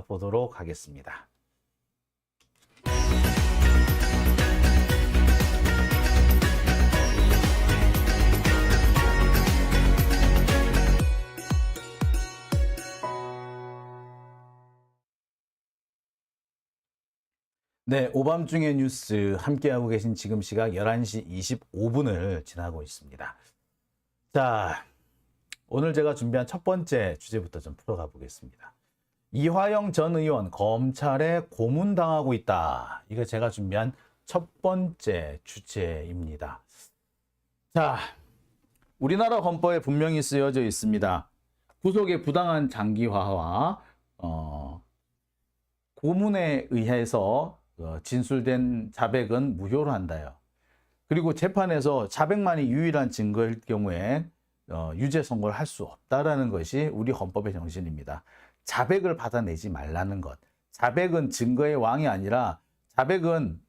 보도록 하겠습니다. 네, 오밤중의 뉴스 함께하고 계신 지금 시각 11시 25분을 지나고 있습니다. 자, 오늘 제가 준비한 첫 번째 주제부터 좀 풀어가 보겠습니다. 이화영 전 의원 검찰에 고문당하고 있다. 이거 제가 준비한 첫 번째 주제입니다. 자, 우리나라 헌법에 분명히 쓰여져 있습니다. 구속의 부당한 장기화와 고문에 의해서 진술된 자백은 무효로 한다요. 그리고 재판에서 자백만이 유일한 증거일 경우에 유죄 선고를 할 수 없다라는 것이 우리 헌법의 정신입니다. 자백을 받아내지 말라는 것. 자백은 증거의 왕이 아니라 자백은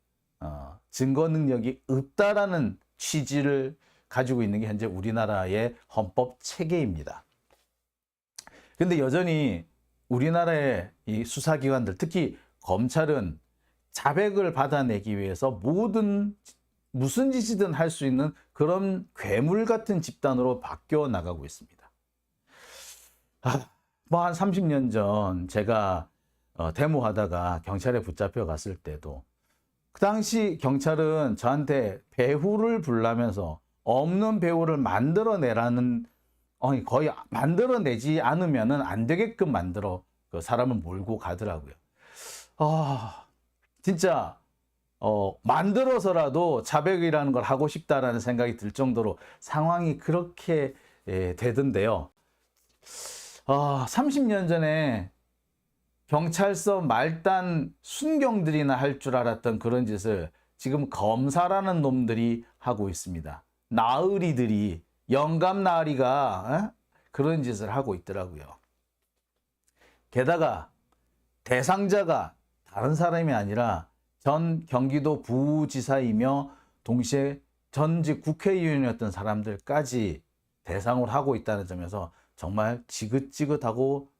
증거 능력이 없다라는 취지를 가지고 있는 게 현재 우리나라의 헌법 체계입니다. 근데 여전히 우리나라의 이 수사기관들, 특히 검찰은 자백을 받아내기 위해서 무슨 짓이든 할 수 있는 그런 괴물 같은 집단으로 바뀌어 나가고 있습니다. 뭐 한 30년 전 제가 데모하다가 경찰에 붙잡혀 갔을 때도 그 당시 경찰은 저한테 배후를 불라면서 없는 배후를 만들어내라는 거의 만들어내지 않으면은 안 되게끔 만들어 그 사람을 몰고 가더라고요. 진짜 만들어서라도 자백이라는 걸 하고 싶다라는 생각이 들 정도로 상황이 그렇게 되던데요. 30년 전에 경찰서 말단 순경들이나 할 줄 알았던 그런 짓을 지금 검사라는 놈들이 하고 있습니다. 나으리들이, 영감나으리가 그런 짓을 하고 있더라고요. 게다가 대상자가 다른 사람이 아니라 전 경기도 부지사이며 동시에 전직 국회의원이었던 사람들까지 대상으로 하고 있다는 점에서 정말 지긋지긋하고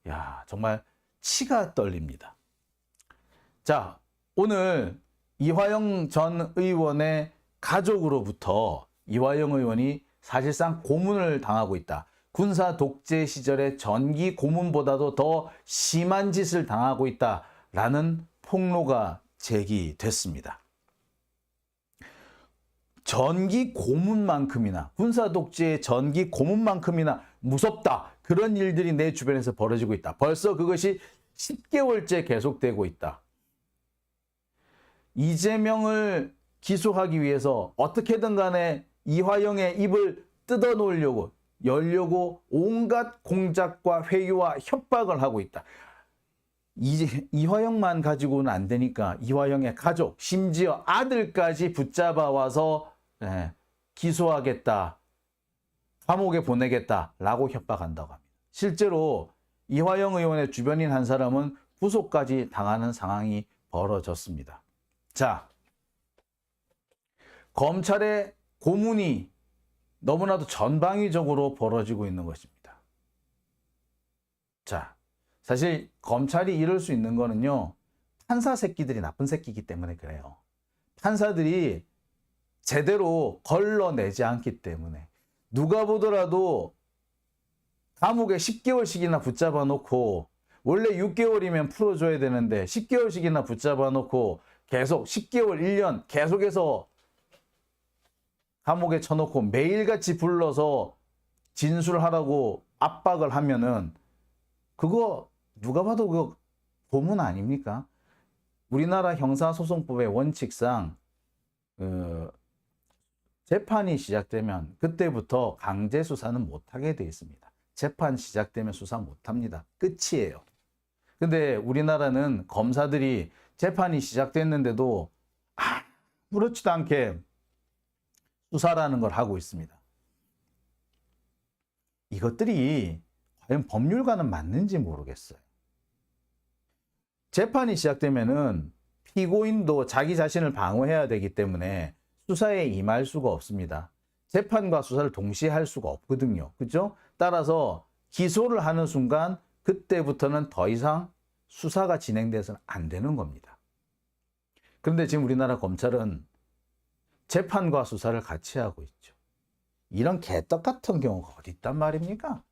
정말 치가 떨립니다. 자, 오늘 이화영 전 의원의 가족으로부터 이화영 의원이 사실상 고문을 당하고 있다. 군사 독재 시절의 전기 고문보다도 더 심한 짓을 당하고 있다라는 폭로가 제기됐습니다. 전기 고문만큼이나 군사 독재의 전기 고문만큼이나 무섭다. 그런 일들이 내 주변에서 벌어지고 있다. 벌써 그것이 10개월째 계속되고 있다. 이재명을 기소하기 위해서 어떻게든 간에 이화영의 입을 뜯어놓으려고 열려고 온갖 공작과 회유와 협박을 하고 있다. 이화영만 가지고는 안 되니까 이화영의 가족, 심지어 아들까지 붙잡아 와서 기소하겠다, 감옥에 보내겠다라고 협박한다고 합니다. 실제로 이화영 의원의 주변인 한 사람은 구속까지 당하는 상황이 벌어졌습니다. 자, 검찰의 고문이 너무나도 전방위적으로 벌어지고 있는 것입니다. 자, 사실 검찰이 이럴 수 있는 거는요, 판사 새끼들이 나쁜 새끼이기 때문에 그래요. 판사들이 제대로 걸러내지 않기 때문에 누가 보더라도 감옥에 10개월씩이나 붙잡아 놓고, 원래 6개월이면 풀어줘야 되는데 10개월씩이나 붙잡아 놓고 계속 10개월, 1년 계속해서 감옥에 쳐놓고 매일같이 불러서 진술하라고 압박을 하면은 그거 누가 봐도 그 고문 아닙니까? 우리나라 형사소송법의 원칙상 재판이 시작되면 그때부터 강제 수사는 못하게 되어 있습니다. 재판 시작되면 수사 못합니다. 끝이에요. 근데 우리나라는 검사들이 재판이 시작됐는데도 아무렇지도 않게 수사라는 걸 하고 있습니다. 이것들이 과연 법률과는 맞는지 모르겠어요. 재판이 시작되면은 피고인도 자기 자신을 방어해야 되기 때문에 수사에 임할 수가 없습니다. 재판과 수사를 동시에 할 수가 없거든요. 그죠? 따라서 기소를 하는 순간 그때부터는 더 이상 수사가 진행돼서는 안 되는 겁니다. 그런데 지금 우리나라 검찰은 재판과 수사를 같이 하고 있죠. 이런 개떡 같은 경우가 어디 있단 말입니까?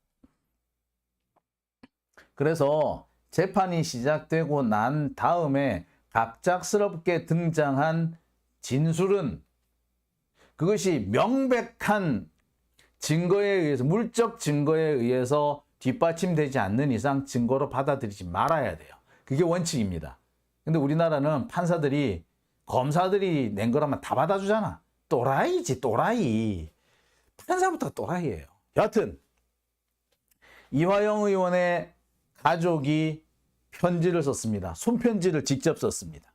그래서 재판이 시작되고 난 다음에 갑작스럽게 등장한 진술은 그것이 명백한 증거에 의해서, 물적 증거에 의해서 뒷받침되지 않는 이상 증거로 받아들이지 말아야 돼요. 그게 원칙입니다. 근데 우리나라는 판사들이, 검사들이 낸 거라면 다 받아주잖아. 또라이지, 또라이. 판사부터 또라이예요. 여하튼 이화영 의원의 가족이 편지를 썼습니다. 손편지를 직접 썼습니다.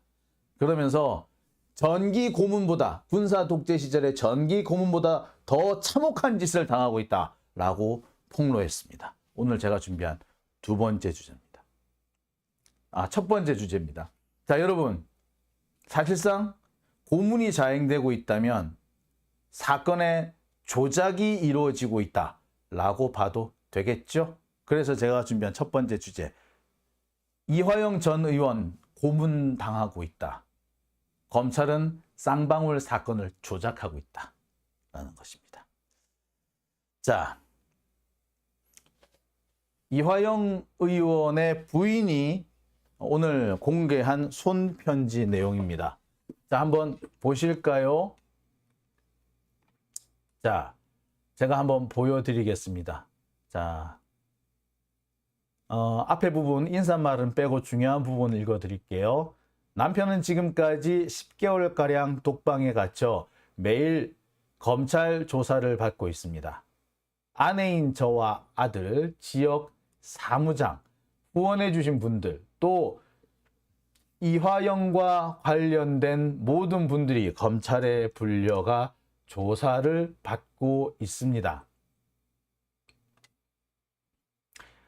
그러면서 전기 고문보다, 군사 독재 시절의 전기 고문보다 더 참혹한 짓을 당하고 있다라고 폭로했습니다. 오늘 제가 준비한 두 번째 주제입니다. 첫 번째 주제입니다. 자, 여러분, 사실상 고문이 자행되고 있다면 사건의 조작이 이루어지고 있다라고 봐도 되겠죠? 그래서 제가 준비한 첫 번째 주제, 이화영 전 의원 고문당하고 있다. 검찰은 쌍방울 사건을 조작하고 있다라는 것입니다. 자, 이화영 의원의 부인이 오늘 공개한 손편지 내용입니다. 자, 한번 보실까요? 자, 제가 한번 보여드리겠습니다. 자, 앞에 부분 인사말은 빼고 중요한 부분 읽어드릴게요. 남편은 지금까지 10개월가량 독방에 갇혀 매일 검찰 조사를 받고 있습니다. 아내인 저와 아들, 지역 사무장, 후원해 주신 분들, 또 이화영과 관련된 모든 분들이 검찰에 불려가 조사를 받고 있습니다.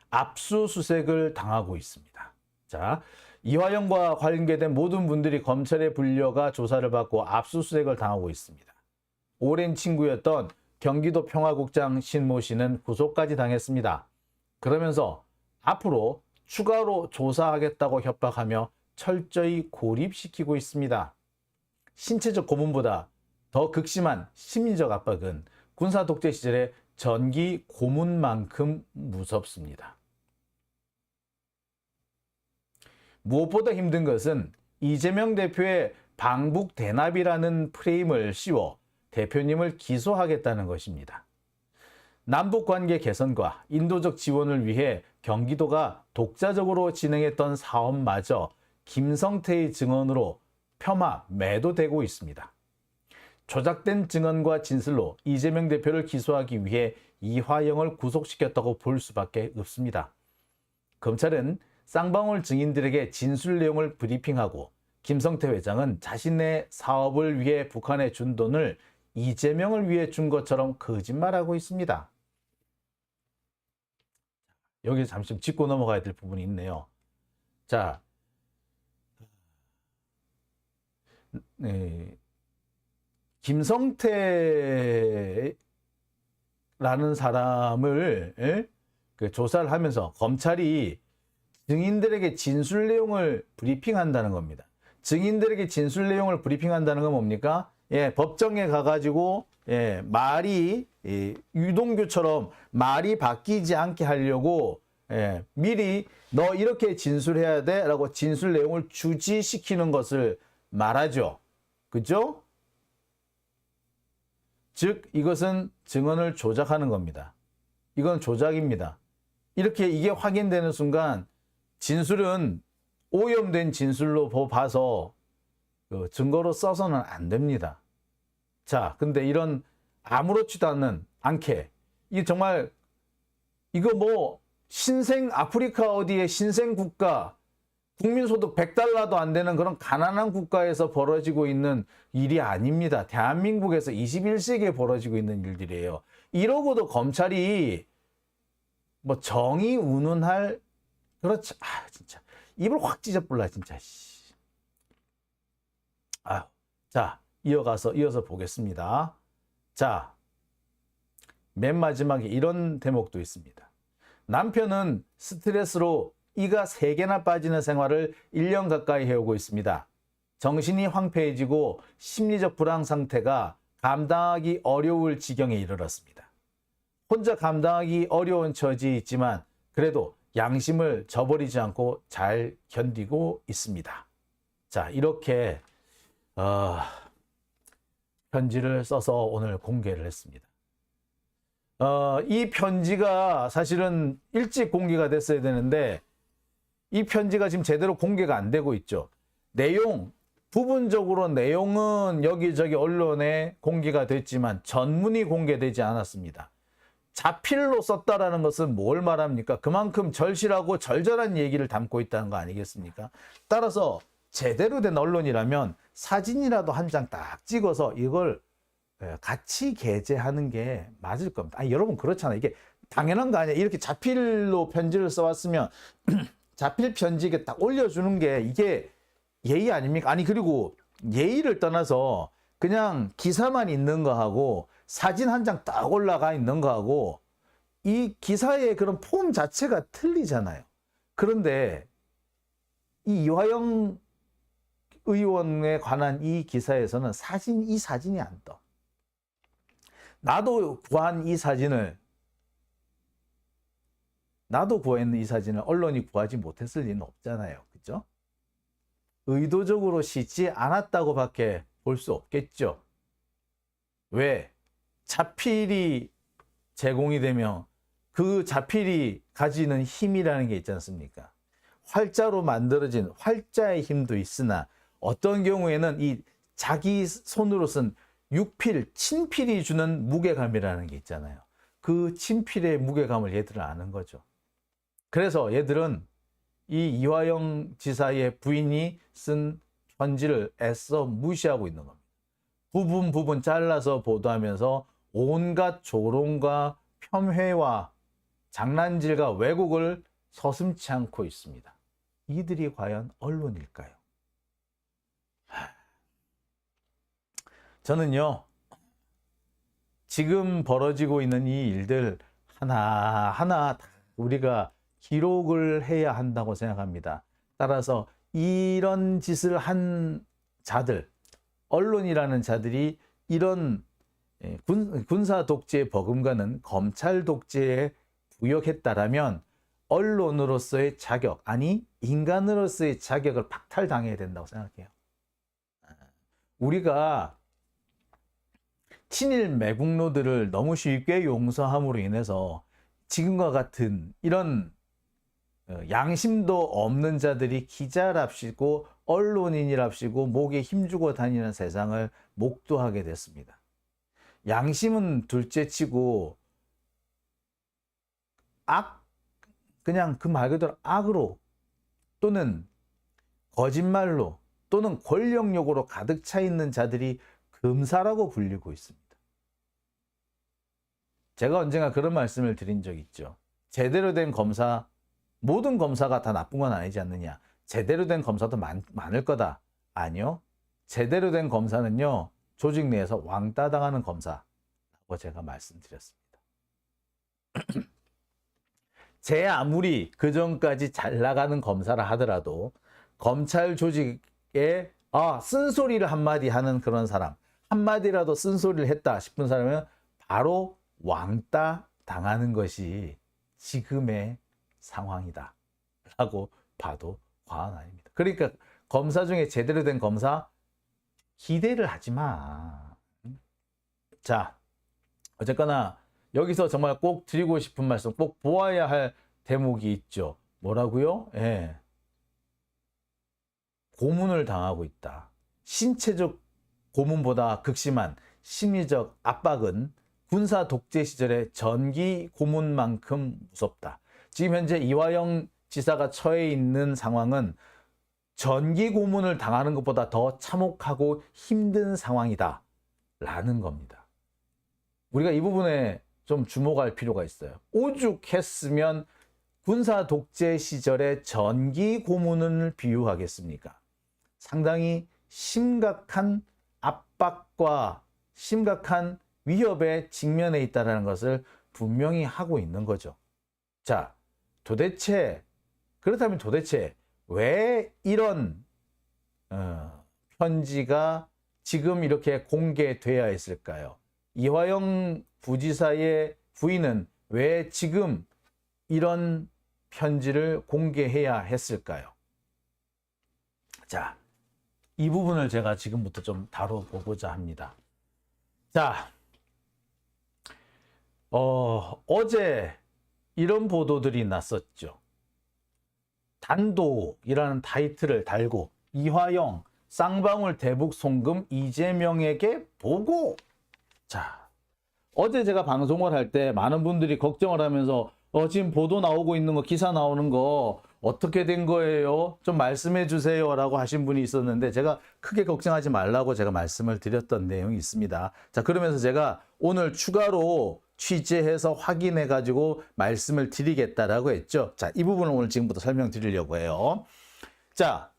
압수수색을 당하고 있습니다. 자, 이화영과 관계된 모든 분들이 검찰에 불려가 조사를 받고 압수수색을 당하고 있습니다. 오랜 친구였던 경기도 평화국장 신모 씨는 구속까지 당했습니다. 그러면서 앞으로 추가로 조사하겠다고 협박하며 철저히 고립시키고 있습니다. 신체적 고문보다 더 극심한 심리적 압박은 군사 독재 시절의 전기 고문만큼 무섭습니다. 무엇보다 힘든 것은 이재명 대표의 방북 대납이라는 프레임을 씌워 대표님을 기소하겠다는 것입니다. 남북관계 개선과 인도적 지원을 위해 경기도가 독자적으로 진행했던 사업마저 김성태의 증언으로 폄하, 매도되고 있습니다. 조작된 증언과 진술로 이재명 대표를 기소하기 위해 이화영을 구속시켰다고 볼 수밖에 없습니다. 검찰은 쌍방울 증인들에게 진술 내용을 브리핑하고 김성태 회장은 자신의 사업을 위해 북한에 준 돈을 이재명을 위해 준 것처럼 거짓말하고 있습니다. 여기서 잠시 짚고 넘어가야 될 부분이 있네요. 자, 김성태라는 사람을 조사를 하면서 검찰이 증인들에게 진술 내용을 브리핑한다는 겁니다. 증인들에게 진술 내용을 브리핑한다는 건 뭡니까? 법정에 가가지고 말이 유동규처럼 말이 바뀌지 않게 하려고 미리 너 이렇게 진술해야 돼 라고 진술 내용을 주지시키는 것을 말하죠. 그죠? 즉 이것은 증언을 조작하는 겁니다. 이건 조작입니다. 이렇게 이게 확인되는 순간 진술은 오염된 진술로 봐서 증거로 써서는 안 됩니다. 자, 근데 이런 아무렇지도 않게 이 정말 이거 뭐 신생 아프리카 어디에 신생 국가 국민소득 100달러도 안 되는 그런 가난한 국가에서 벌어지고 있는 일이 아닙니다. 대한민국에서 21세기에 벌어지고 있는 일들이에요. 이러고도 검찰이 뭐 정의 운운할 그렇지. 진짜 입을 확 찢어불라 진짜. 자, 이어서 보겠습니다. 자, 맨 마지막에 이런 대목도 있습니다. 남편은 스트레스로 이가 3개나 빠지는 생활을 1년 가까이 해오고 있습니다. 정신이 황폐해지고 심리적 불안 상태가 감당하기 어려울 지경에 이르렀습니다. 혼자 감당하기 어려운 처지에 있지만 그래도 양심을 저버리지 않고 잘 견디고 있습니다. 자, 이렇게 편지를 써서 오늘 공개를 했습니다. 이 편지가 사실은 일찍 공개가 됐어야 되는데 이 편지가 지금 제대로 공개가 안 되고 있죠. 부분적으로 내용은 여기저기 언론에 공개가 됐지만 전문이 공개되지 않았습니다. 자필로 썼다라는 것은 뭘 말합니까? 그만큼 절실하고 절절한 얘기를 담고 있다는 거 아니겠습니까? 따라서 제대로 된 언론이라면 사진이라도 한 장 딱 찍어서 이걸 같이 게재하는 게 맞을 겁니다. 아니, 여러분 그렇잖아요. 이게 당연한 거 아니에요. 이렇게 자필로 편지를 써왔으면 자필 편지 이게 딱 올려주는 게 이게 예의 아닙니까? 아니, 그리고 예의를 떠나서 그냥 기사만 있는 거하고 사진 한 장 딱 올라가 있는 거하고 이 기사의 그런 폼 자체가 틀리잖아요. 그런데 이 이화영 의원에 관한 이 기사에서는 이 사진이 안 떠. 나도 구했는 이 사진을 언론이 구하지 못했을 리는 없잖아요. 그죠? 의도적으로 싣지 않았다고밖에 볼 수 없겠죠. 왜? 자필이 제공이 되면 그 자필이 가지는 힘이라는 게 있지 않습니까? 활자로 만들어진 활자의 힘도 있으나 어떤 경우에는 이 자기 손으로 쓴 육필, 친필이 주는 무게감이라는 게 있잖아요. 그 친필의 무게감을 얘들은 아는 거죠. 그래서 얘들은 이 이화영 지사의 부인이 쓴 편지를 애써 무시하고 있는 겁니다. 부분 잘라서 보도하면서 온갖 조롱과 폄훼와 장난질과 왜곡을 서슴지 않고 있습니다. 이들이 과연 언론일까요? 저는요, 지금 벌어지고 있는 이 일들 하나하나 우리가 기록을 해야 한다고 생각합니다. 따라서 이런 짓을 한 자들, 언론이라는 자들이 이런 군사 독재의 버금가는 검찰 독재에 부역했다라면 언론으로서의 자격, 아니 인간으로서의 자격을 박탈당해야 된다고 생각해요. 우리가 친일 매국노들을 너무 쉽게 용서함으로 인해서 지금과 같은 이런 양심도 없는 자들이 기자랍시고 언론인이랍시고 목에 힘주고 다니는 세상을 목도하게 됐습니다. 양심은 둘째치고 그냥 그 말 그대로 악으로 또는 거짓말로 또는 권력욕으로 가득 차 있는 자들이 검사라고 불리고 있습니다. 제가 언젠가 그런 말씀을 드린 적 있죠. 제대로 된 검사, 모든 검사가 다 나쁜 건 아니지 않느냐. 제대로 된 검사도 많을 거다. 아니요. 제대로 된 검사는요, 조직 내에서 왕따 당하는 검사라고 제가 말씀드렸습니다. 제 아무리 그전까지 잘 나가는 검사라 하더라도 검찰 조직에 쓴소리를 한마디 하는 그런 사람, 한마디라도 쓴소리를 했다 싶은 사람은 바로 왕따 당하는 것이 지금의 상황이다 라고 봐도 과언 아닙니다. 그러니까 검사 중에 제대로 된 검사 기대를 하지 마. 자, 어쨌거나 여기서 정말 꼭 드리고 싶은 말씀, 꼭 보아야 할 대목이 있죠. 뭐라고요? 예. 고문을 당하고 있다. 신체적 고문보다 극심한 심리적 압박은 군사 독재 시절의 전기 고문만큼 무섭다. 지금 현재 이화영 지사가 처해 있는 상황은 전기 고문을 당하는 것보다 더 참혹하고 힘든 상황이다 라는 겁니다. 우리가 이 부분에 좀 주목할 필요가 있어요. 오죽했으면 군사 독재 시절의 전기 고문을 비유하겠습니까? 상당히 심각한 압박과 심각한 위협에 직면해 있다는 것을 분명히 하고 있는 거죠. 자, 도대체 그렇다면 도대체 왜 이런 편지가 지금 이렇게 공개돼야 했을까요? 이화영 부지사의 부인은 왜 지금 이런 편지를 공개해야 했을까요? 자, 이 부분을 제가 지금부터 좀 다뤄보고자 합니다. 자, 어제 이런 보도들이 났었죠. 단독이라는 타이틀을 달고 이화영 쌍방울 대북 송금 이재명에게 보고. 자, 어제 제가 방송을 할 때 많은 분들이 걱정을 하면서 지금 보도 나오고 있는 거, 기사 나오는 거 어떻게 된 거예요? 좀 말씀해 주세요 라고 하신 분이 있었는데, 제가 크게 걱정하지 말라고 제가 말씀을 드렸던 내용이 있습니다. 자, 그러면서 제가 오늘 추가로 취재해서 확인해 가지고 말씀을 드리겠다라고 했죠. 자, 이 부분을 오늘 지금부터 설명드리려고 해요. 자,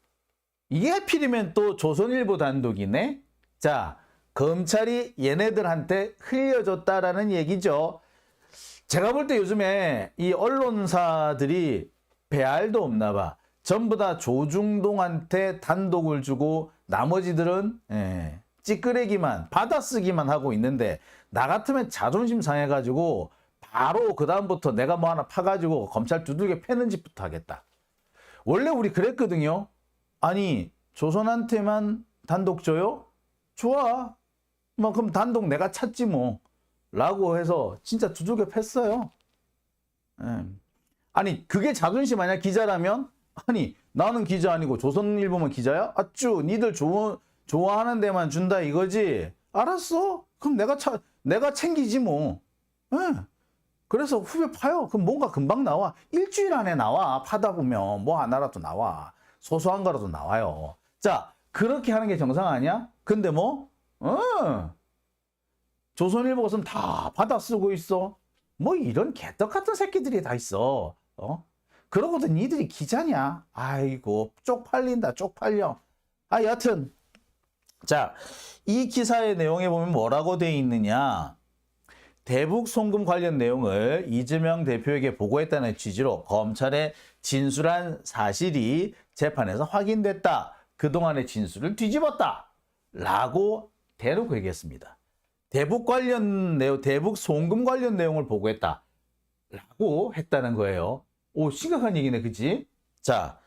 이게 하필이면 또 조선일보 단독이네. 자, 검찰이 얘네들한테 흘려줬다라는 얘기죠. 제가 볼 때 요즘에 이 언론사들이 배알도 없나 봐. 전부 다 조중동한테 단독을 주고 나머지들은 찌끄레기만 받아쓰기만 하고 있는데, 나 같으면 자존심 상해가지고 바로 그 다음부터 내가 뭐 하나 파가지고 검찰 두들겨 패는 짓부터 하겠다. 원래 우리 그랬거든요. 아니, 조선한테만 단독 줘요? 좋아. 뭐 그럼 단독 내가 찾지 뭐 라고 해서 진짜 두들겨 팼어요. 아니, 그게 자존심 아니야? 기자라면? 아니, 나는 기자 아니고 조선일보만 기자야? 아쭈, 니들 좋아하는 데만 준다 이거지? 알았어. 그럼 내가 챙기지 뭐. 그래서 후배 파요. 그럼 뭔가 금방 나와. 일주일 안에 나와. 파다 보면 뭐 하나라도 나와. 소소한 거라도 나와요. 자, 그렇게 하는 게 정상 아니야? 근데 뭐? 조선일보 것은 다 받아 쓰고 있어. 뭐 이런 개떡 같은 새끼들이 다 있어. 그러고도 니들이 기자냐? 아이고, 쪽팔린다, 쪽팔려. 여하튼, 자, 이 기사의 내용에 보면 뭐라고 돼 있느냐? 대북 송금 관련 내용을 이재명 대표에게 보고했다는 취지로 검찰에 진술한 사실이 재판에서 확인됐다. 그동안의 진술을 뒤집었다. 라고 대놓고 얘기했습니다. 대북 송금 관련 내용을 보고했다. 라고 했다는 거예요. 오, 심각한 얘기네, 그치? 자,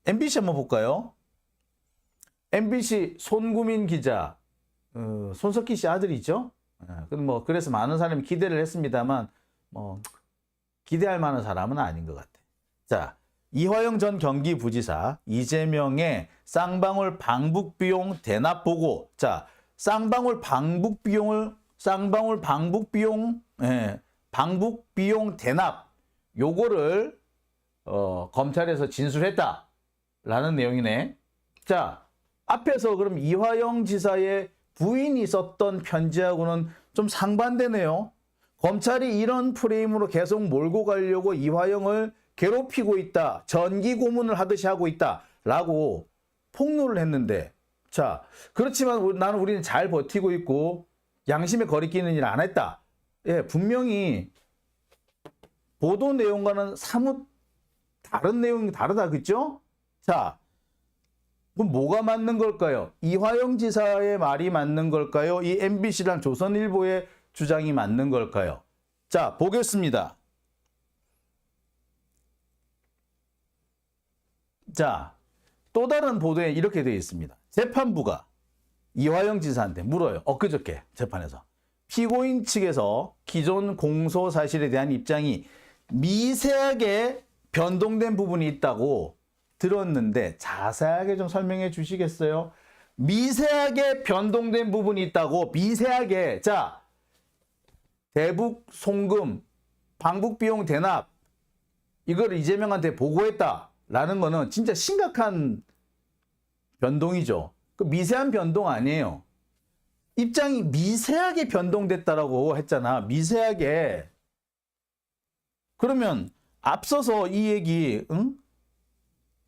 MBC 한번 볼까요? MBC 손구민 기자, 손석희 씨 아들이죠? 그래서 많은 사람이 기대를 했습니다만, 기대할 만한 사람은 아닌 것 같아. 자, 이화영 전 경기부지사, 이재명의 쌍방울 방북 비용 대납 보고. 자, 방북 비용 대납, 요거를 검찰에서 진술했다라는 내용이네. 자, 앞에서 그럼 이화영 지사의 부인이 썼던 편지하고는 좀 상반되네요. 검찰이 이런 프레임으로 계속 몰고 가려고 이화영을 괴롭히고 있다. 전기 고문을 하듯이 하고 있다라고 폭로를 했는데, 자, 그렇지만 우리는 잘 버티고 있고 양심에 거리끼는 일 안 했다. 예, 분명히 보도 내용과는 사뭇 다른 내용이 다르다, 그죠? 자, 그럼 뭐가 맞는 걸까요? 이화영 지사의 말이 맞는 걸까요? 이 MBC랑 조선일보의 주장이 맞는 걸까요? 자, 보겠습니다. 자, 또 다른 보도에 이렇게 되어 있습니다. 재판부가 이화영 지사한테 물어요. 엊그저께 재판에서. 피고인 측에서 기존 공소 사실에 대한 입장이 미세하게 변동된 부분이 있다고 들었는데 자세하게 좀 설명해 주시겠어요? 미세하게 변동된 부분이 있다고. 미세하게. 자, 대북 송금, 방북 비용 대납, 이걸 이재명한테 보고했다라는 거는 진짜 심각한 변동이죠. 그 미세한 변동 아니에요. 입장이 미세하게 변동됐다라고 했잖아. 미세하게. 그러면 앞서서 이 얘기,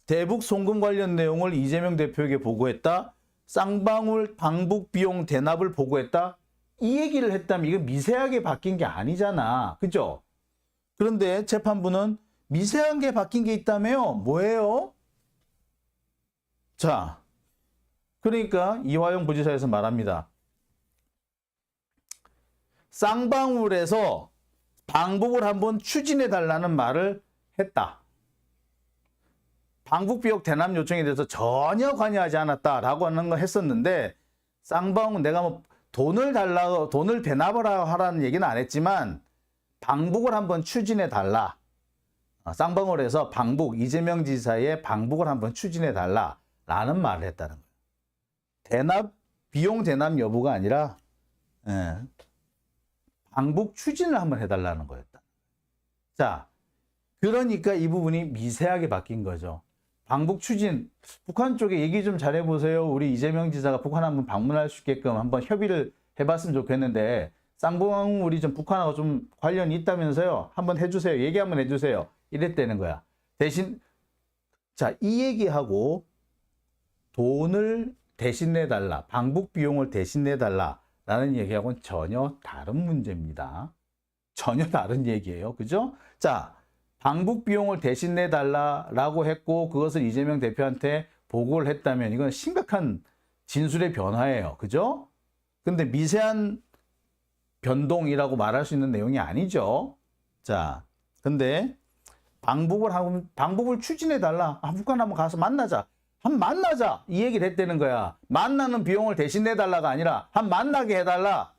대북 송금 관련 내용을 이재명 대표에게 보고했다. 쌍방울 방북 비용 대납을 보고했다. 이 얘기를 했다면 이거 미세하게 바뀐 게 아니잖아. 그죠? 그런데 재판부는 미세한 게 바뀐 게 있다며요. 뭐예요? 자, 그러니까 이화영 부지사에서 말합니다. 쌍방울에서 방북을 한번 추진해 달라는 말을 했다. 방북 비용 대납 요청에 대해서 전혀 관여하지 않았다라고 하는 걸 했었는데, 쌍방울 내가 뭐 돈을 달라고 돈을 대납을 하라는 얘기는 안 했지만 방북을 한번 추진해 달라. 쌍방울에서 방북, 이재명 지사의 방북을 한번 추진해 달라라는 말을 했다는 거예요. 대납 비용 대납 여부가 아니라 방북 추진을 한번 해달라는 거였다. 자, 그러니까 이 부분이 미세하게 바뀐 거죠. 방북 추진, 북한 쪽에 얘기 좀 잘해보세요. 우리 이재명 지사가 북한 한번 방문할 수 있게끔 한번 협의를 해봤으면 좋겠는데, 쌍방울이 좀 북한하고 좀 관련이 있다면서요. 한번 해주세요. 얘기 한번 해주세요. 이랬다는 거야. 대신, 자, 이 얘기하고 돈을 대신 내달라, 방북 비용을 대신 내달라 라는 얘기하고는 전혀 다른 문제입니다. 전혀 다른 얘기예요. 그죠? 자, 방북 비용을 대신 내달라라고 했고 그것을 이재명 대표한테 보고를 했다면 이건 심각한 진술의 변화예요. 그죠? 근데 미세한 변동이라고 말할 수 있는 내용이 아니죠. 자, 근데 방북을 추진해달라. 북한 한번 가서 만나자. 한번 만나자. 이 얘기를 했다는 거야. 만나는 비용을 대신 내달라가 아니라 한번 만나게 해달라.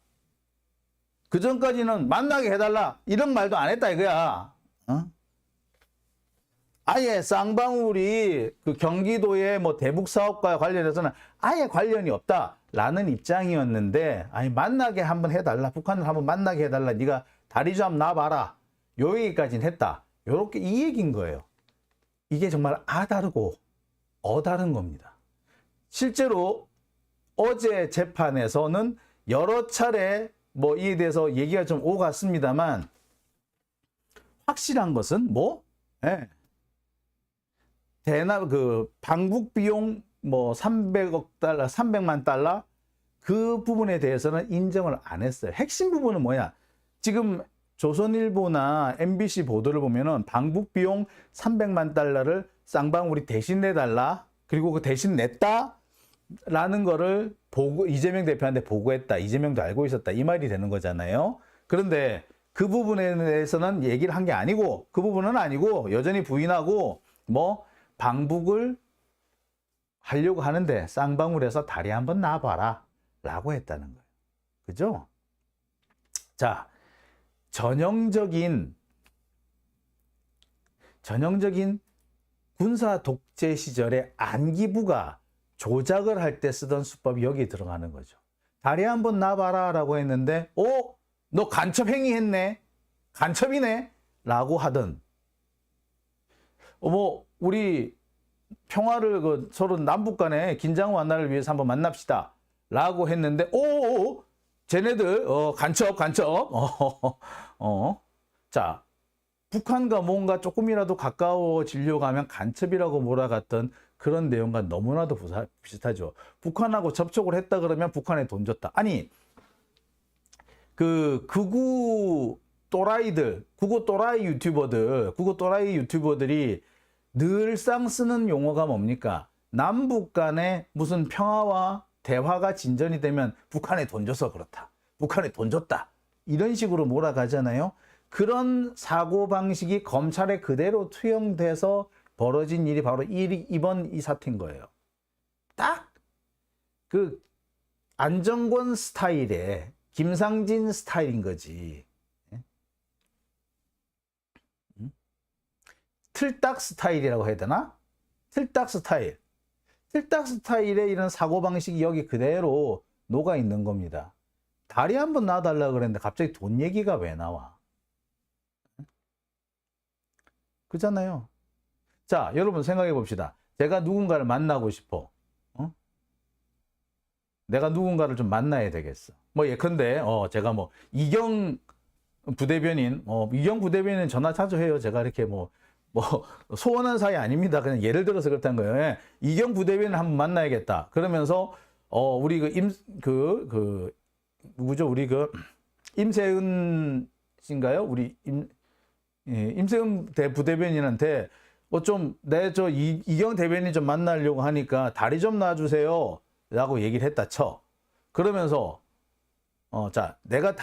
그 전까지는 만나게 해달라. 이런 말도 안 했다 이거야. 어? 아예 쌍방울이 그 경기도의 뭐 대북 사업과 관련해서는 아예 관련이 없다라는 입장이었는데, 아니 만나게 한번 해달라. 북한을 한번 만나게 해달라. 네가 다리 좀 놔봐라. 요 얘기까지는 했다. 요렇게 이 얘기인 거예요. 이게 정말 아다르고 어다른 겁니다. 실제로 어제 재판에서는 여러 차례 뭐 이에 대해서 얘기가 좀 오갔습니다만, 확실한 것은 뭐 대납 방북 비용 뭐 300억 달러, 300만 달러 그 부분에 대해서는 인정을 안 했어요. 핵심 부분은 뭐야? 지금 조선일보나 MBC 보도를 보면은 방북 비용 300만 달러를 쌍방울이 대신 내달라. 그리고 그 대신 냈다라는 거를 이재명 대표한테 보고했다. 이재명도 알고 있었다. 이 말이 되는 거잖아요. 그런데 그 부분에 대해서는 얘기를 한 게 아니고, 그 부분은 아니고 여전히 부인하고 뭐 방북을 하려고 하는데 쌍방울에서 다리 한번 놔봐라 라고 했다는 거예요. 그죠? 자, 전형적인 군사 독재 시절에 안기부가 조작을 할 때 쓰던 수법이 여기에 들어가는 거죠. 다리 한번 놔봐라 라고 했는데, 너 간첩 행위했네? 간첩이네? 라고 하던, 우리 평화를 서로 남북 간의 긴장 완화를 위해서 한번 만납시다 라고 했는데, 쟤네들 간첩 자, 북한과 뭔가 조금이라도 가까워지려고 하면 간첩이라고 몰아갔던 그런 내용과 너무나도 비슷하죠. 북한하고 접촉을 했다 그러면 북한에 돈 줬다. 아니, 그 극우 또라이 유튜버들이 늘상 쓰는 용어가 뭡니까? 남북 간에 무슨 평화와 대화가 진전이 되면 북한에 돈 줘서 그렇다. 북한에 돈 줬다. 이런 식으로 몰아가잖아요. 그런 사고방식이 검찰에 그대로 투영돼서 벌어진 일이 바로 이번 이 사태인 거예요. 딱 그 안정권 스타일의 김상진 스타일인 거지. 틀딱 스타일이라고 해야 되나? 틀딱 스타일의 이런 사고방식이 여기 그대로 녹아 있는 겁니다. 다리 한번 놔달라고 그랬는데 갑자기 돈 얘기가 왜 나와? 그잖아요. 자, 여러분 생각해 봅시다. 제가 누군가를 만나고 싶어. 내가 누군가를 좀 만나야 되겠어. 뭐 예컨대 제가 뭐 이경 부대변인 전화 자주 해요. 제가 이렇게 뭐 소원한 사이 아닙니다. 그냥 예를 들어서 그렇다는 거예요. 예. 이경 부대변인을 한번 만나야겠다. 그러면서 우리 누구죠? 우리 임세은 씨인가요? 우리 임세은 부대변인한테 내 이경 대변인 좀 만나려고 하니까 다리 좀 놔주세요 라고 얘기를 했다 쳐. 그러면서 자, 내가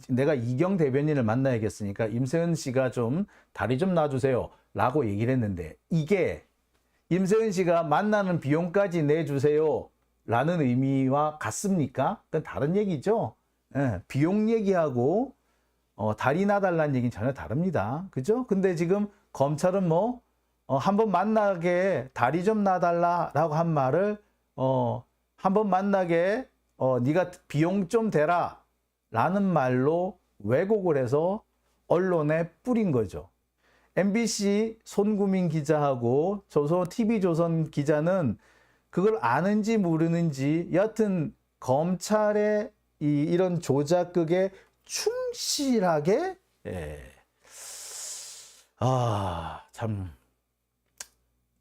내가 이경 대변인을 만나야겠으니까 임세은 씨가 좀 다리 좀 놔주세요 라고 얘기를 했는데, 이게 임세은 씨가 만나는 비용까지 내주세요 라는 의미와 같습니까? 그건 다른 얘기죠. 예, 비용 얘기하고 다리 놔달라는 얘기는 전혀 다릅니다. 그죠? 근데 지금 검찰은 한번 만나게 다리 좀 놔달라라고 한 말을 한번 만나게 네가 비용 좀 대라 라는 말로 왜곡을 해서 언론에 뿌린 거죠. MBC 손구민 기자하고 TV조선 기자는 그걸 아는지 모르는지 여하튼 검찰의 이런 조작극에 충실하게 참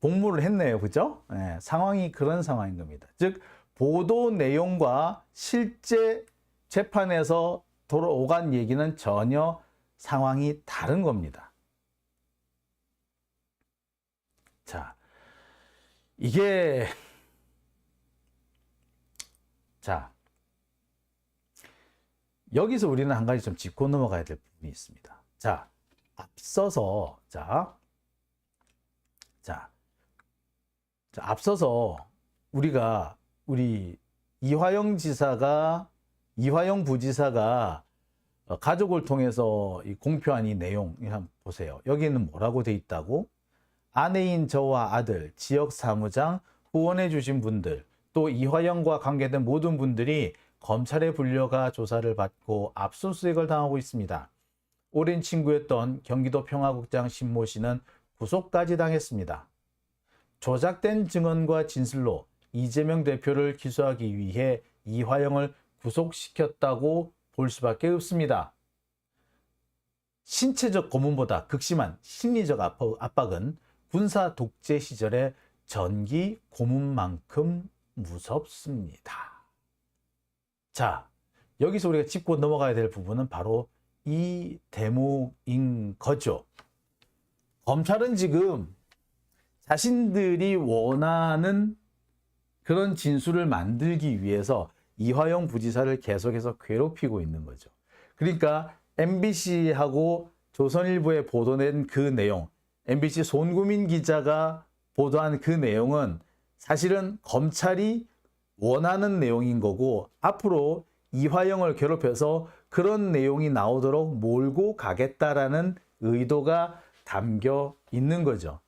복무를 했네요. 그죠? 상황이 그런 상황인 겁니다. 즉 보도 내용과 실제 재판에서 오간 얘기는 전혀 상황이 다른 겁니다. 자, 여기서 우리는 한 가지 좀 짚고 넘어가야 될 부분이 있습니다. 자, 앞서서 우리 이화영 부지사가 가족을 통해서 공표한 이 내용 한번 보세요. 여기는 뭐라고 돼 있다고? 아내인 저와 아들, 지역 사무장, 후원해 주신 분들, 또 이화영과 관계된 모든 분들이 검찰에 불려가 조사를 받고 압수수색을 당하고 있습니다. 오랜 친구였던 경기도 평화국장 신모 씨는 구속까지 당했습니다. 조작된 증언과 진술로 이재명 대표를 기소하기 위해 이화영을 구속시켰다고 볼 수밖에 없습니다. 신체적 고문보다 극심한 심리적 압박은 군사 독재 시절의 전기 고문만큼 무섭습니다. 자, 여기서 우리가 짚고 넘어가야 될 부분은 바로 이 대목인 거죠. 검찰은 지금 자신들이 원하는 그런 진술을 만들기 위해서 이화영 부지사를 계속해서 괴롭히고 있는 거죠. 그러니까 MBC하고 조선일보에 보도된 그 내용, MBC 손구민 기자가 보도한 그 내용은 사실은 검찰이 원하는 내용인 거고, 앞으로 이화영을 괴롭혀서 그런 내용이 나오도록 몰고 가겠다라는 의도가 담겨 있는 거죠.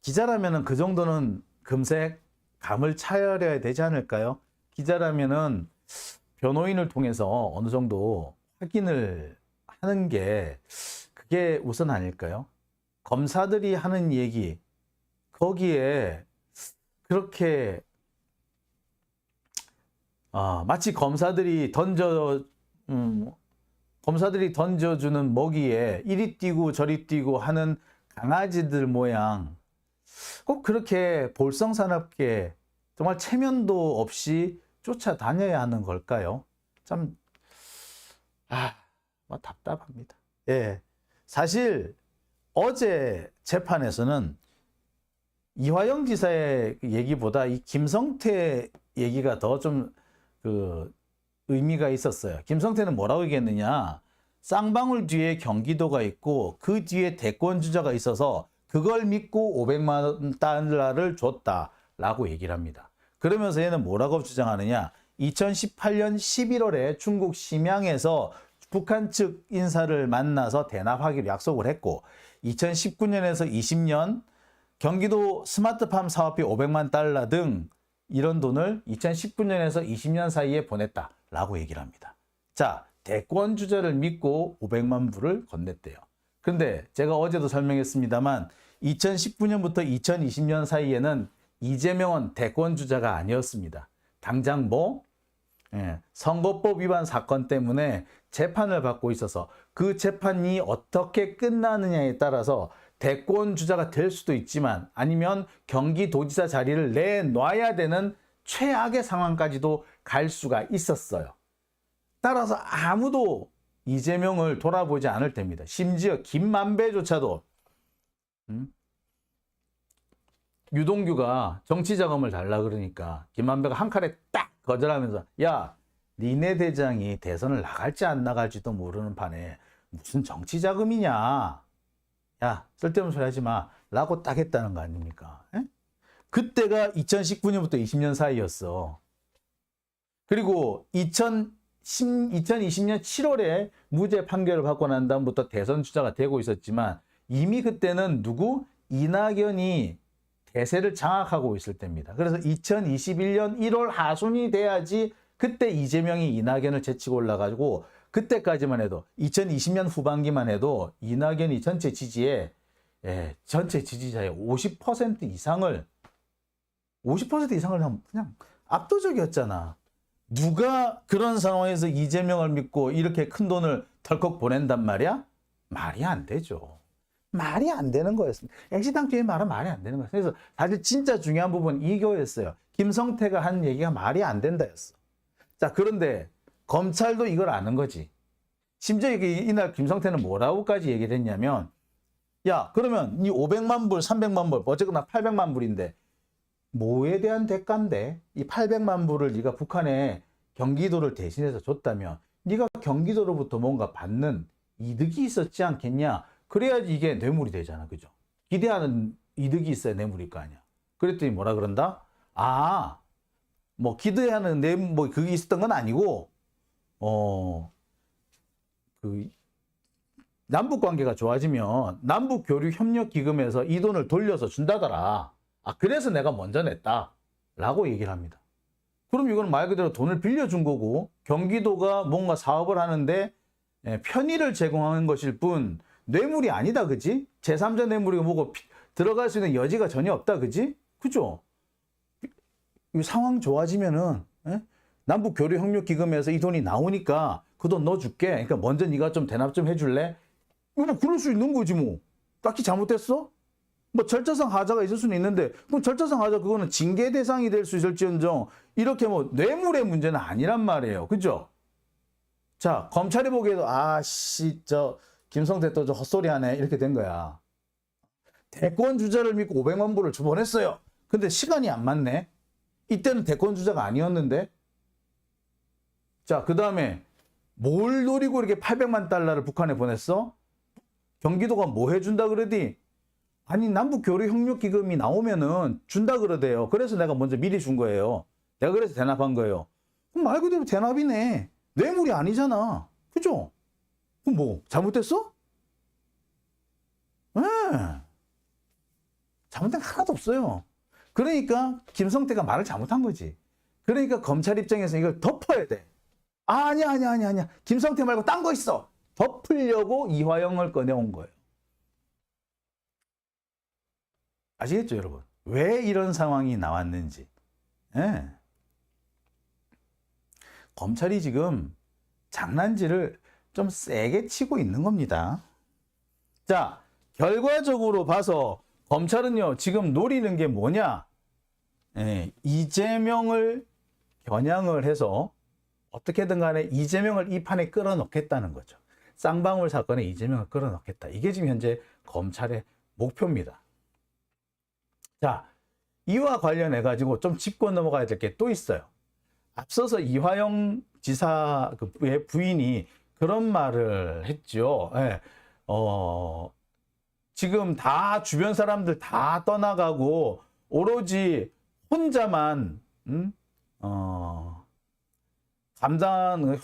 기자라면은 그 정도는 금세 감을 차려야 되지 않을까요? 기자라면은 변호인을 통해서 어느 정도 확인을 하는 게 그게 우선 아닐까요? 검사들이 하는 얘기, 거기에 그렇게 마치 검사들이 던져주는 먹이에 이리 뛰고 저리 뛰고 하는 강아지들 모양, 꼭 그렇게 볼썽사납게 정말 체면도 없이 쫓아다녀야 하는 걸까요? 참 답답합니다. 예, 사실 어제 재판에서는 이화영 지사의 얘기보다 이 김성태 얘기가 더 좀 의미가 있었어요. 김성태는 뭐라고 얘기했느냐? 쌍방울 뒤에 경기도가 있고 그 뒤에 대권 주자가 있어서 그걸 믿고 500만 달러를 줬다라고 얘기를 합니다. 그러면서 얘는 뭐라고 주장하느냐? 2018년 11월에 중국 심양에서 북한 측 인사를 만나서 대납하기로 약속을 했고, 2019년에서 20년 경기도 스마트팜 사업비 500만 달러 등 이런 돈을 2019년에서 20년 사이에 보냈다라고 얘기를 합니다. 자, 대권 주자를 믿고 500만 불을 건넸대요. 근데 제가 어제도 설명했습니다만 2019년부터 2020년 사이에는 이재명은 대권 주자가 아니었습니다. 당장 선거법 위반 사건 때문에 재판을 받고 있어서 그 재판이 어떻게 끝나느냐에 따라서 대권 주자가 될 수도 있지만, 아니면 경기도지사 자리를 내놔야 되는 최악의 상황까지도 갈 수가 있었어요. 따라서 아무도 이재명을 돌아보지 않을 때입니다. 심지어 김만배조차도 유동규가 정치자금을 달라 그러니까 김만배가 한 칼에 딱 거절하면서 야, 니네 대장이 대선을 나갈지 안 나갈지도 모르는 판에 무슨 정치자금이냐. 야, 쓸데없는 소리 하지 마. 라고 딱 했다는 거 아닙니까? 에? 그때가 2019년부터 20년 사이였어. 그리고 2020년 7월에 무죄 판결을 받고 난 다음부터 대선 주자가 되고 있었지만 이미 그때는 누구? 이낙연이 대세를 장악하고 있을 때입니다. 그래서 2021년 1월 하순이 돼야지 그때 이재명이 이낙연을 제치고 올라가지고 그때까지만 해도 2020년 후반기만 해도 이낙연이 전체 지지자의 50% 이상을 그냥 압도적이었잖아. 누가 그런 상황에서 이재명을 믿고 이렇게 큰 돈을 덜컥 보낸단 말이야? 말이 안 되죠. 말이 안 되는 거였습니다. 엑시당초의 말은 말이 안 되는 거였어요. 그래서 사실 진짜 중요한 부분은 이거였어요. 김성태가 한 얘기가 말이 안 된다였어. 자, 그런데 검찰도 이걸 아는 거지. 심지어 이날 김성태는 뭐라고까지 얘기를 했냐면 야, 그러면 이 500만 불, 300만 불, 어쨌거나 800만 불인데 뭐에 대한 대가인데 이 800만 불을 네가 북한에 경기도를 대신해서 줬다면 네가 경기도로부터 뭔가 받는 이득이 있었지 않겠냐. 그래야지 이게 뇌물이 되잖아. 그죠? 기대하는 이득이 있어야 뇌물일 거 아니야. 그랬더니 뭐라 그런다? 아, 뭐 기대하는 뭐 그게 있었던 건 아니고 그 남북 관계가 좋아지면 남북 교류 협력 기금에서 이 돈을 돌려서 준다더라. 아, 그래서 내가 먼저 냈다. 라고 얘기를 합니다. 그럼 이건 말 그대로 돈을 빌려준 거고 경기도가 뭔가 사업을 하는데 편의를 제공하는 것일 뿐 뇌물이 아니다. 그지? 제3자 뇌물이 뭐고 들어갈 수 있는 여지가 전혀 없다. 그지? 그죠? 이 상황 좋아지면은 남북 교류 협력 기금에서 이 돈이 나오니까 그 돈 넣어줄게. 그러니까 먼저 네가 좀 대납 좀 해줄래? 뭐 그럴 수 있는 거지 뭐. 딱히 잘못됐어? 뭐 절차상 하자가 있을 수는 있는데 그럼 절차상 하자 그거는 징계 대상이 될 수 있을지언정 이렇게 뭐 뇌물의 문제는 아니란 말이에요. 그죠? 자, 검찰이 보기에도 아씨 저 김성태 또 저 헛소리 하네 이렇게 된 거야. 대권 주자를 믿고 500만 불을 보냈어요. 근데 시간이 안 맞네. 이때는 대권 주자가 아니었는데. 자, 그 다음에 뭘 노리고 이렇게 800만 달러를 북한에 보냈어? 경기도가 뭐 해준다 그러디? 아니, 남북 교류 협력 기금이 나오면은 준다 그러대요. 그래서 내가 먼저 미리 준 거예요. 내가 그래서 대납한 거예요. 그럼 말 그대로 대납이네. 뇌물이 아니잖아. 그죠? 그럼 뭐 잘못됐어? 네. 잘못된 게 하나도 없어요. 그러니까 김성태가 말을 잘못한 거지. 그러니까 검찰 입장에서 이걸 덮어야 돼. 아니야. 김성태 말고 딴 거 있어. 덮으려고 이화영을 꺼내온 거예요. 아시겠죠, 여러분? 왜 이런 상황이 나왔는지. 네. 검찰이 지금 장난질을 좀 세게 치고 있는 겁니다. 자, 결과적으로 봐서 검찰은요, 지금 노리는 게 뭐냐? 이재명을 겨냥을 해서 어떻게든 간에 이재명을 이 판에 끌어넣겠다는 거죠. 쌍방울 사건에 이재명을 끌어넣겠다. 이게 지금 현재 검찰의 목표입니다. 자, 이와 관련해 가지고 좀 짚고 넘어가야 될 게 또 있어요. 앞서서 이화영 지사의 부인이 그런 말을 했죠. 지금 다 주변 사람들 다 떠나가고 오로지 혼자만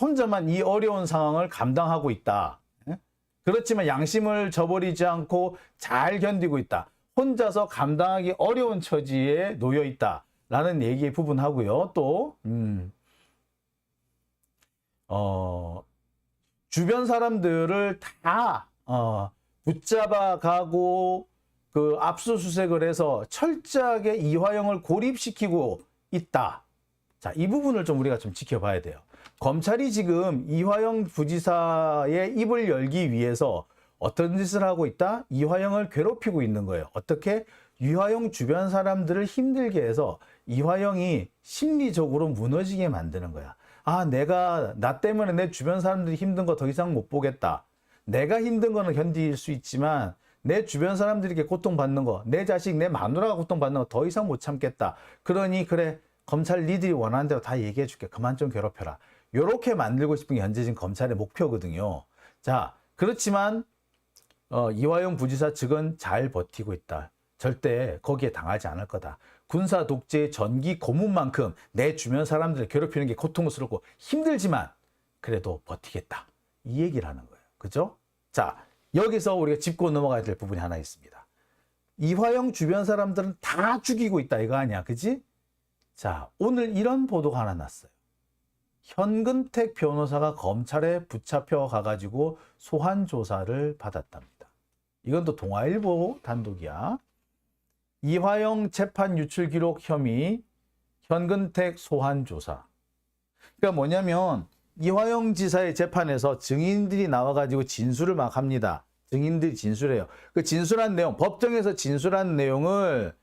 혼자만 이 어려운 상황을 감당하고 있다. 그렇지만 양심을 저버리지 않고 잘 견디고 있다. 혼자서 감당하기 어려운 처지에 놓여 있다. 라는 얘기에 부분하고요. 또 주변 사람들을 다 붙잡아 가고 그 압수수색을 해서 철저하게 이화영을 고립시키고 있다. 자, 이 부분을 좀 우리가 좀 지켜봐야 돼요. 검찰이 지금 이화영 부지사의 입을 열기 위해서 어떤 짓을 하고 있다? 이화영을 괴롭히고 있는 거예요. 어떻게? 이화영 주변 사람들을 힘들게 해서 이화영이 심리적으로 무너지게 만드는 거야. 아, 나 때문에 내 주변 사람들이 힘든 거 더 이상 못 보겠다. 내가 힘든 거는 견딜 수 있지만 내 주변 사람들이 이렇게 고통받는 거, 내 자식, 내 마누라가 고통받는 거 더 이상 못 참겠다. 그러니 그래, 검찰 니들이 원하는 대로 다 얘기해 줄게. 그만 좀 괴롭혀라. 요렇게 만들고 싶은 게 현재 지금 검찰의 목표거든요. 자, 그렇지만 이화영 부지사 측은 잘 버티고 있다. 절대 거기에 당하지 않을 거다. 군사 독재의 전기 고문만큼 내 주변 사람들을 괴롭히는 게 고통스럽고 힘들지만 그래도 버티겠다. 이 얘기를 하는 거예요. 그죠? 자, 여기서 우리가 짚고 넘어가야 될 부분이 하나 있습니다. 이화영 주변 사람들은 다 죽이고 있다 이거 아니야. 그지? 자, 오늘 이런 보도가 하나 났어요. 현근택 변호사가 검찰에 붙잡혀 가가지고 소환 조사를 받았답니다. 이건 또 동아일보 단독이야. 이화영 재판 유출 기록 혐의 현근택 소환 조사. 그러니까 뭐냐면 이화영 지사의 재판에서 증인들이 나와가지고 진술을 막 합니다. 증인들이 진술해요. 그 진술한 내용, 법정에서 진술한 내용을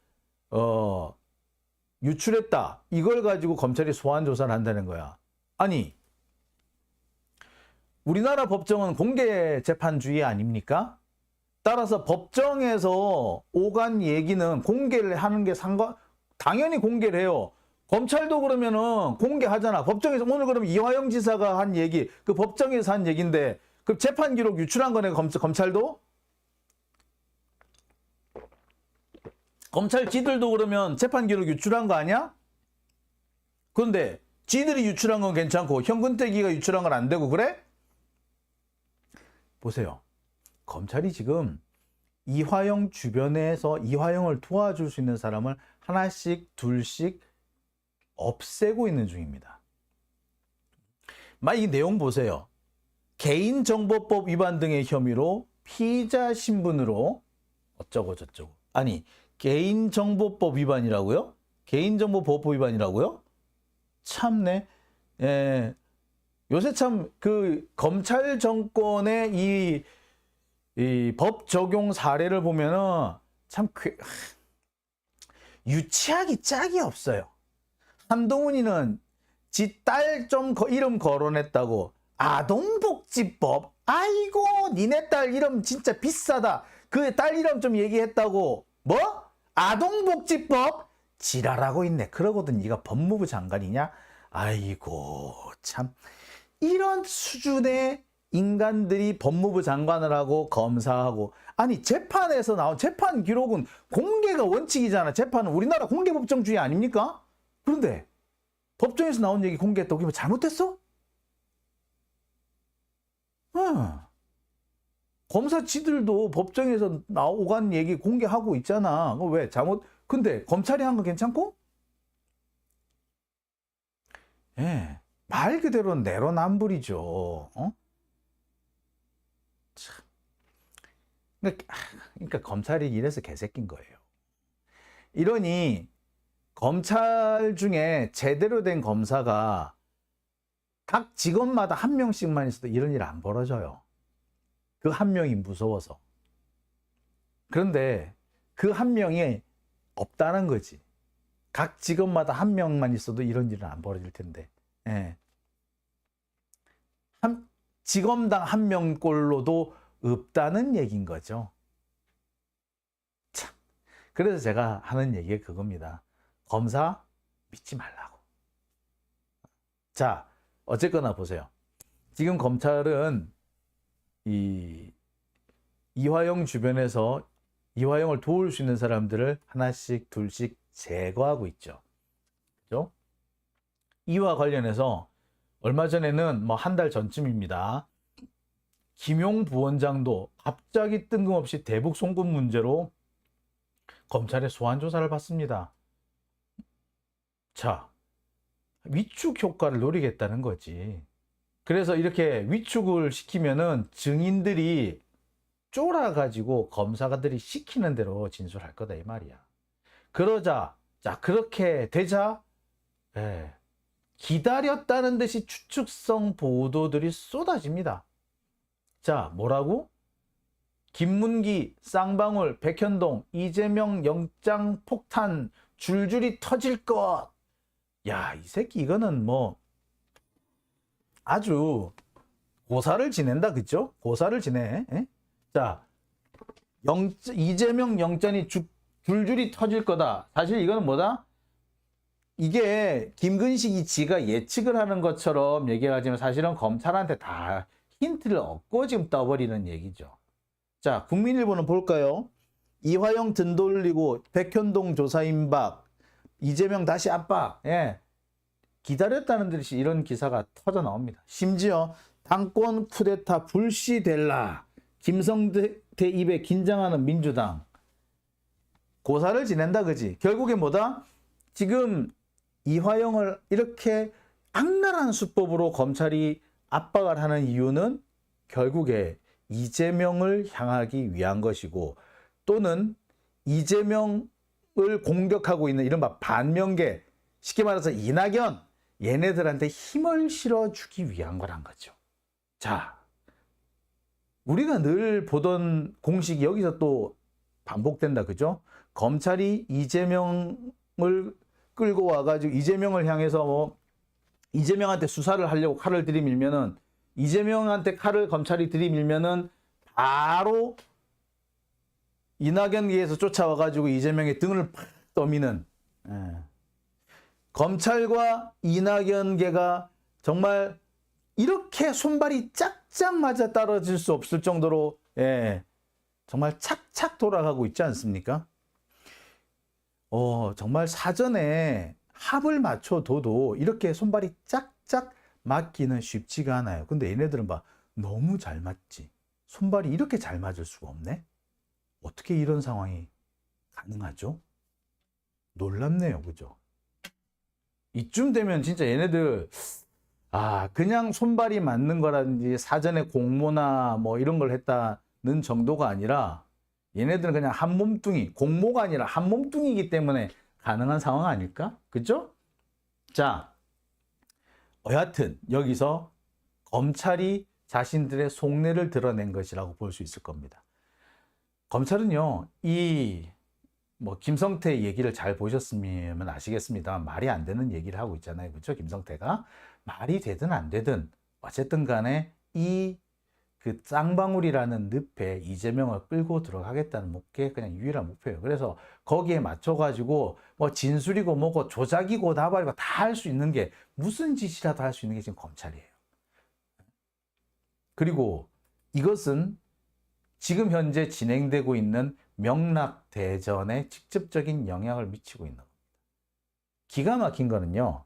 유출했다. 이걸 가지고 검찰이 소환 조사를 한다는 거야. 아니, 우리나라 법정은 공개 재판주의 아닙니까? 따라서 법정에서 오간 얘기는 공개를 하는 게 당연히 공개를 해요. 검찰도 그러면은 공개하잖아. 법정에서 오늘 그러면 이화영 지사가 한 얘기, 그 법정에서 한 얘기인데, 그 재판 기록 유출한 거네, 검찰도? 검찰 지들도 그러면 재판 기록 유출한 거 아니야? 그런데 지들이 유출한 건 괜찮고 현근택이가 유출한 건 안 되고 그래? 보세요. 검찰이 지금 이화영 주변에서 이화영을 도와줄 수 있는 사람을 하나씩 둘씩 없애고 있는 중입니다. 이 내용 보세요. 개인정보법 위반 등의 혐의로 피의자 신분으로 어쩌고 저쩌고. 아니, 개인정보법 위반이라고요? 개인정보보호법 위반이라고요? 참네. 예. 요새 참 그 검찰 정권의 이 법 적용 사례를 보면은 참 유치하기 짝이 없어요. 한동훈이는 지 딸 좀 이름 거론했다고 아동복지법, 아이고 니네 딸 이름 진짜 비싸다. 그 딸 이름 좀 얘기했다고 뭐? 아동복지법? 지랄하고 있네. 그러거든 네가 법무부 장관이냐? 아이고 참 이런 수준의 인간들이 법무부 장관을 하고 검사하고 아니 재판에서 나온 재판 기록은 공개가 원칙이잖아. 재판은 우리나라 공개법정주의 아닙니까? 그런데 법정에서 나온 얘기 공개했다고 그게 잘못했어? 검사 지들도 법정에서 나오간 얘기 공개하고 있잖아. 왜 잘못? 근데 검찰이 한 거 괜찮고? 예, 말 그대로 내로남불이죠. 참. 그러니까 검찰이 이래서 개새낀 거예요. 이러니 검찰 중에 제대로 된 검사가 각 직원마다 한 명씩만 있어도 이런 일 안 벌어져요. 그 한 명이 무서워서. 그런데 그 한 명이 없다는 거지. 각 직원마다 한 명만 있어도 이런 일은 안 벌어질 텐데. 예. 직원당 한 명꼴로도 없다는 얘기인 거죠. 참. 그래서 제가 하는 얘기가 그겁니다. 검사 믿지 말라고. 자, 어쨌거나 보세요. 지금 검찰은 이화영 주변에서 이화영을 도울 수 있는 사람들을 하나씩 둘씩 제거하고 있죠. 그죠? 이와 관련해서 얼마 전에는 한 달 전쯤입니다. 김용 부원장도 갑자기 뜬금없이 대북 송금 문제로 검찰에 소환 조사를 받습니다. 자, 위축 효과를 노리겠다는 거지. 그래서 이렇게 위축을 시키면은 증인들이 쫄아가지고 검사들이 시키는 대로 진술할 거다 이 말이야. 그러자, 자 그렇게 되자, 기다렸다는 듯이 추측성 보도들이 쏟아집니다. 자, 뭐라고? 김문기, 쌍방울, 백현동, 이재명 영장 폭탄 줄줄이 터질 것. 야, 이 새끼 이거는 아주 고사를 지낸다, 그죠? 고사를 지내. 예? 자, 이재명 영전이 줄줄이 터질 거다. 사실 이거는 뭐다? 이게 김근식이 지가 예측을 하는 것처럼 얘기하지만 사실은 검찰한테 다 힌트를 얻고 지금 떠버리는 얘기죠. 자, 국민일보는 볼까요? 이화영 등 돌리고 백현동 조사 임박, 이재명 다시 압박. 예. 기다렸다는 듯이 이런 기사가 터져 나옵니다. 심지어 당권 쿠데타 불씨될라. 김성태 입에 긴장하는 민주당. 고사를 지낸다, 그지? 결국에 뭐다? 지금 이화영을 이렇게 악랄한 수법으로 검찰이 압박을 하는 이유는 결국에 이재명을 향하기 위한 것이고, 또는 이재명을 공격하고 있는 이른바 반명계, 쉽게 말해서 이낙연, 얘네들한테 힘을 실어주기 위한 거란 거죠. 자, 우리가 늘 보던 공식이 여기서 또 반복된다, 그죠? 검찰이 이재명을 끌고 와가지고 이재명을 향해서 뭐 이재명한테 수사를 하려고 칼을 들이밀면은, 이재명한테 칼을 검찰이 들이밀면은 바로 이낙연계에서 쫓아와가지고 이재명의 등을 팍 떠미는, 예. 검찰과 이낙연계가 정말 이렇게 손발이 짝짝 맞아 떨어질 수 없을 정도로, 예, 정말 착착 돌아가고 있지 않습니까? 정말 사전에 합을 맞춰둬도 이렇게 손발이 짝짝 맞기는 쉽지가 않아요. 근데 얘네들은 봐, 너무 잘 맞지. 손발이 이렇게 잘 맞을 수가 없네? 어떻게 이런 상황이 가능하죠? 놀랍네요, 그죠? 이쯤 되면 진짜 얘네들, 그냥 손발이 맞는 거라든지 사전에 공모나 뭐 이런 걸 했다는 정도가 아니라, 얘네들은 그냥 한 몸뚱이, 공모가 아니라 한 몸뚱이기 때문에 가능한 상황 아닐까? 그죠? 자, 여하튼 여기서 검찰이 자신들의 속내를 드러낸 것이라고 볼 수 있을 겁니다. 검찰은요, 김성태 얘기를 잘 보셨으면 아시겠습니다만 말이 안 되는 얘기를 하고 있잖아요. 그렇죠? 김성태가 말이 되든 안 되든 어쨌든 간에 그 쌍방울이라는 늪에 이재명을 끌고 들어가겠다는 게 그냥 유일한 목표예요. 그래서 거기에 맞춰가지고 뭐 진술이고 뭐고 조작이고 나발이고 다 할 수 있는 게, 무슨 짓이라도 할 수 있는 게 지금 검찰이에요. 그리고 이것은 지금 현재 진행되고 있는 명락대전에 직접적인 영향을 미치고 있는 겁니다. 기가 막힌 거는요,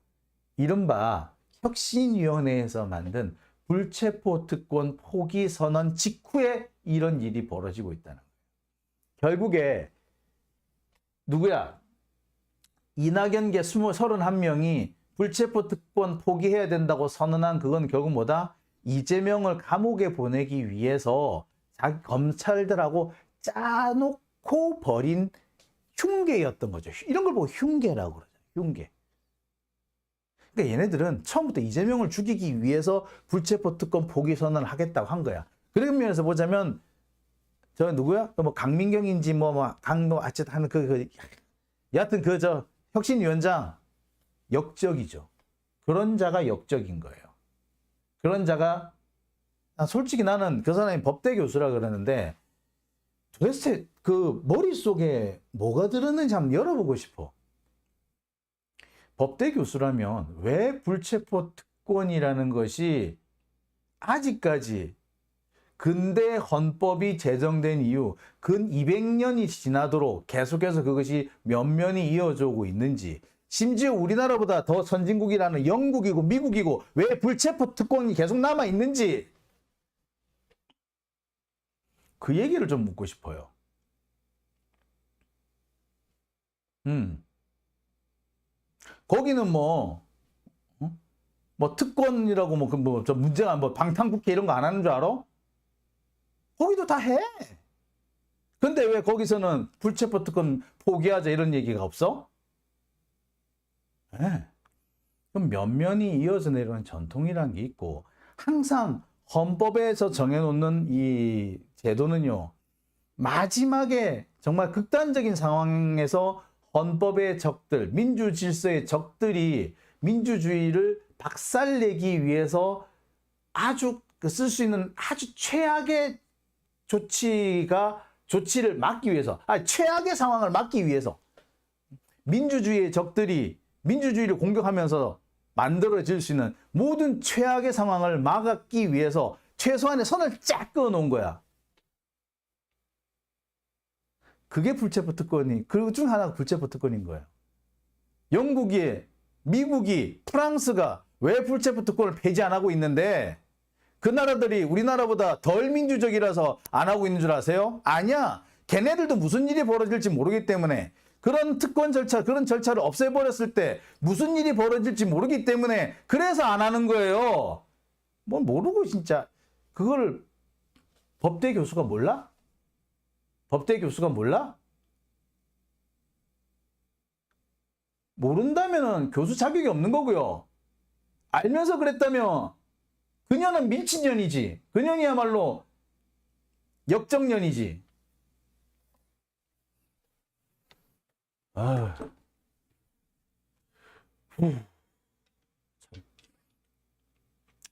이른바 혁신위원회에서 만든 불체포 특권 포기 선언 직후에 이런 일이 벌어지고 있다는 거예요. 결국에 누구야? 이낙연계 31명이 불체포 특권 포기해야 된다고 선언한, 그건 결국 뭐다? 이재명을 감옥에 보내기 위해서 자기 검찰들하고 짜놓고 벌인 흉계였던 거죠. 이런 걸 보고 흉계라고 그러죠. 흉계. 그러니까 얘네들은 처음부터 이재명을 죽이기 위해서 불체포 특권 포기 선언을 하겠다고 한 거야. 그런 면에서 보자면 저 누구야? 뭐 강민경인지 어쨌든 하는 여하튼 혁신위원장 역적이죠. 그런 자가 역적인 거예요. 그런 자가, 솔직히 나는 그 사람이 법대 교수라 그러는데 도대체 그 머릿속에 뭐가 들었는지 한번 열어보고 싶어. 법대 교수라면 왜 불체포 특권이라는 것이 아직까지 근대 헌법이 제정된 이후 근 200년이 지나도록 계속해서 그것이 면면이 이어져 오고 있는지, 심지어 우리나라보다 더 선진국이라는 영국이고 미국이고 왜 불체포 특권이 계속 남아 있는지, 그 얘기를 좀 묻고 싶어요. 거기는 특권이라고 저 문제가 방탄국회 이런 거 안 하는 줄 알아? 거기도 다 해. 근데 왜 거기서는 불체포 특권 포기하자 이런 얘기가 없어? 네. 그럼 면면이 이어져 내려오는 전통이라는 게 있고, 항상 헌법에서 정해놓는 이 제도는요, 마지막에 정말 극단적인 상황에서 헌법의 적들, 민주 질서의 적들이 민주주의를 박살내기 위해서 아주 쓸 수 있는 아주 최악의 조치를 막기 위해서, 최악의 상황을 막기 위해서 민주주의의 적들이 민주주의를 공격하면서 만들어질 수 있는 모든 최악의 상황을 막기 위해서 최소한의 선을 쫙 그어놓은 거야. 그게 불체포 특권이, 그 중 하나가 불체포 특권인 거예요. 영국이, 미국이, 프랑스가 왜 불체포 특권을 폐지 안 하고 있는데 그 나라들이 우리나라보다 덜 민주적이라서 안 하고 있는 줄 아세요? 아니야. 걔네들도 무슨 일이 벌어질지 모르기 때문에, 그런 특권 절차, 그런 절차를 없애버렸을 때 무슨 일이 벌어질지 모르기 때문에 그래서 안 하는 거예요. 뭘 모르고 진짜. 그걸 법대 교수가 몰라? 법대 교수가 몰라? 모른다면 교수 자격이 없는 거고요. 알면서 그랬다면 그녀는 밀친년이지. 그녀야말로 역정년이지.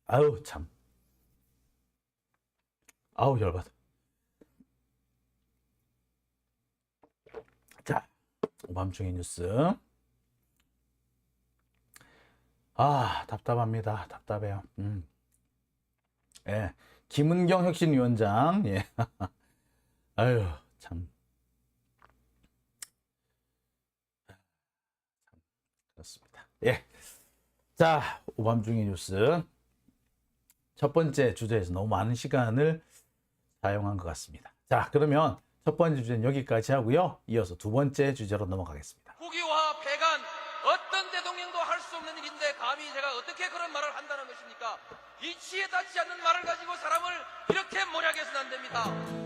아유, 참. 아우, 열받아. 자, 오밤중의 뉴스. 답답합니다. 답답해요. 예. 김은경 혁신위원장. 예. 아유, 참. 그렇습니다. 예. 자, 오밤중의 뉴스. 첫 번째 주제에서 너무 많은 시간을 사용한 것 같습니다. 자, 그러면 첫 번째 주제는 여기까지 하고요. 이어서 두 번째 주제로 넘어가겠습니다. 국유화, 폐간, 어떤 대통령도 할 수 없는 일인데 감히 제가 어떻게 그런 말을 한다는 것입니까? 이치에 닿지 않는 말을 가지고 사람을 이렇게 몰약해서는 안 됩니다.